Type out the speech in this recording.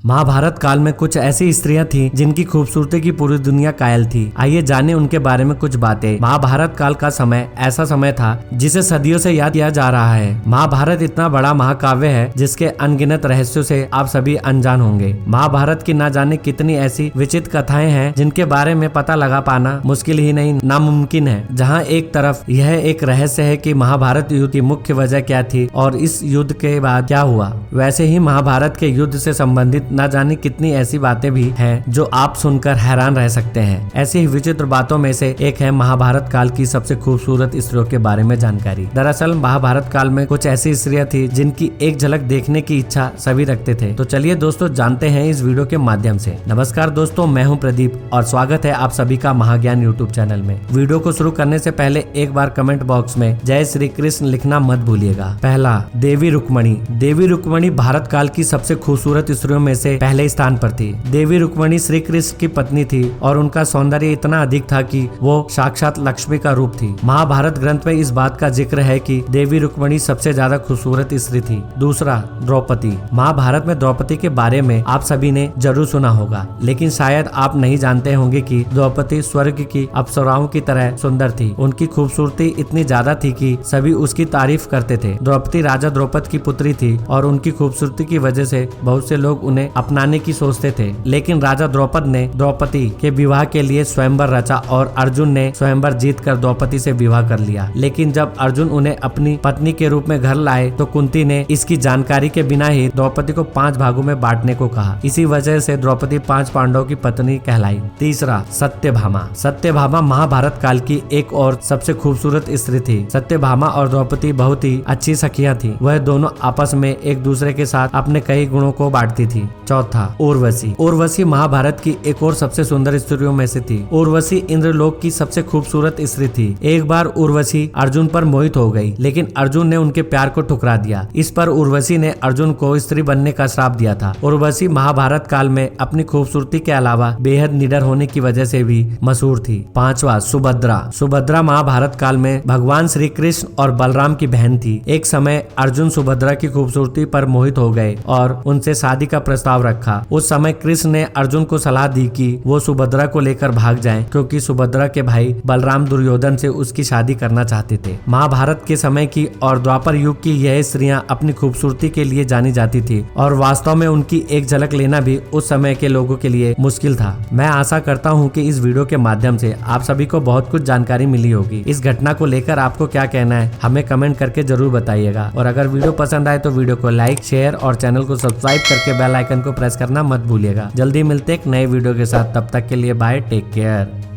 महाभारत काल में कुछ ऐसी स्त्रियां थीं जिनकी खूबसूरती की पूरी दुनिया कायल थी। आइए जाने उनके बारे में कुछ बातें। महाभारत काल का समय ऐसा समय था जिसे सदियों से याद किया जा रहा है। महाभारत इतना बड़ा महाकाव्य है जिसके अनगिनत रहस्यों से आप सभी अनजान होंगे। महाभारत की ना जाने कितनी ऐसी विचित्र कथाएं हैं जिनके बारे में पता लगा पाना मुश्किल ही नहीं नामुमकिन है। जहाँ एक तरफ यह एक रहस्य है कि महाभारत युद्ध की मुख्य वजह क्या थी और इस युद्ध के बाद क्या हुआ, वैसे ही महाभारत के युद्ध से संबंधित न जाने कितनी ऐसी बातें भी हैं जो आप सुनकर हैरान रह सकते हैं। ऐसी ही विचित्र बातों में से एक है महाभारत काल की सबसे खूबसूरत स्त्रियों के बारे में जानकारी। दरअसल महाभारत काल में कुछ ऐसी स्त्रियां थी जिनकी एक झलक देखने की इच्छा सभी रखते थे। तो चलिए दोस्तों जानते हैं इस वीडियो के माध्यम से। नमस्कार दोस्तों, मैं हूं प्रदीप और स्वागत है आप सभी का महाज्ञान यूट्यूब चैनल में। वीडियो को शुरू करने से पहले एक बार कमेंट बॉक्स में जय श्री कृष्ण लिखना मत भूलिएगा। पहला, देवी रुक्मणी। देवी रुक्मणी भारत काल की सबसे खूबसूरत स्त्रियों में से पहले स्थान पर थी। देवी रुक्मणी श्री कृष्ण की पत्नी थी और उनका सौंदर्य इतना अधिक था कि वो साक्षात लक्ष्मी का रूप थी। महाभारत ग्रंथ में इस बात का जिक्र है कि देवी रुक्मणी सबसे ज्यादा खूबसूरत स्त्री थी। दूसरा, द्रौपदी। महाभारत में द्रौपदी के बारे में आप सभी ने जरूर सुना होगा, लेकिन शायद आप नहीं जानते होंगे कि द्रौपदी स्वर्ग की अप्सराओं की तरह सुंदर थी। उनकी खूबसूरती इतनी ज्यादा थी कि सभी उसकी तारीफ करते थे। द्रौपदी राजा द्रौपद की पुत्री थी और उनकी खूबसूरती की वजह से बहुत से लोग उन्हें अपनाने की सोचते थे, लेकिन राजा द्रौपद ने द्रौपदी के विवाह के लिए स्वयंवर रचा और अर्जुन ने स्वयंवर जीतकर द्रौपदी से विवाह कर लिया। लेकिन जब अर्जुन उन्हें अपनी पत्नी के रूप में घर लाए तो कुंती ने इसकी जानकारी के बिना ही द्रौपदी को 5 भागों में बांटने को कहा। इसी वजह से द्रौपदी 5 पांडवों की पत्नी कहलाई। तीसरा, सत्यभामा। सत्यभामा महाभारत काल की एक और सबसे खूबसूरत स्त्री थी। सत्यभामा और द्रौपदी बहुत ही अच्छी सखियां थी। वह दोनों आपस में एक दूसरे के साथ अपने कई गुणों को बांटती थी। चौथा, उर्वशी। उर्वशी महाभारत की एक और सबसे सुंदर स्त्रियों में से थी। उर्वशी इंद्रलोक की सबसे खूबसूरत स्त्री थी। एक बार उर्वशी अर्जुन पर मोहित हो गई, लेकिन अर्जुन ने उनके प्यार को ठुकरा दिया। इस पर उर्वशी ने अर्जुन को स्त्री बनने का श्राप दिया था। उर्वशी महाभारत काल में अपनी खूबसूरती के अलावा बेहद निडर होने की वजह से भी मशहूर थी। पांचवा, सुभद्रा। सुभद्रा महाभारत काल में भगवान श्री कृष्ण और बलराम की बहन थी। एक समय अर्जुन सुभद्रा की खूबसूरती पर मोहित हो गए और उनसे शादी का प्रस्ताव रखा। उस समय कृष्ण ने अर्जुन को सलाह दी कि वो सुभद्रा को लेकर भाग जाएं, क्योंकि सुभद्रा के भाई बलराम दुर्योधन से उसकी शादी करना चाहते थे। महाभारत के समय की और द्वापर युग की यह स्त्रियां अपनी खूबसूरती के लिए जानी जाती थी और वास्तव में उनकी एक झलक लेना भी उस समय के लोगों के लिए मुश्किल था। मैं आशा करता हूँ कि इस वीडियो के माध्यम से आप सभी को बहुत कुछ जानकारी मिली होगी। इस घटना को लेकर आपको क्या कहना है हमें कमेंट करके जरूर बताइएगा। और अगर वीडियो पसंद आए तो वीडियो को लाइक, शेयर और चैनल को सब्सक्राइब करके बेल आइकन को प्रेस करना मत भूलिएगा। जल्दी मिलते एक नए वीडियो के साथ, तब तक के लिए बाय, टेक केयर।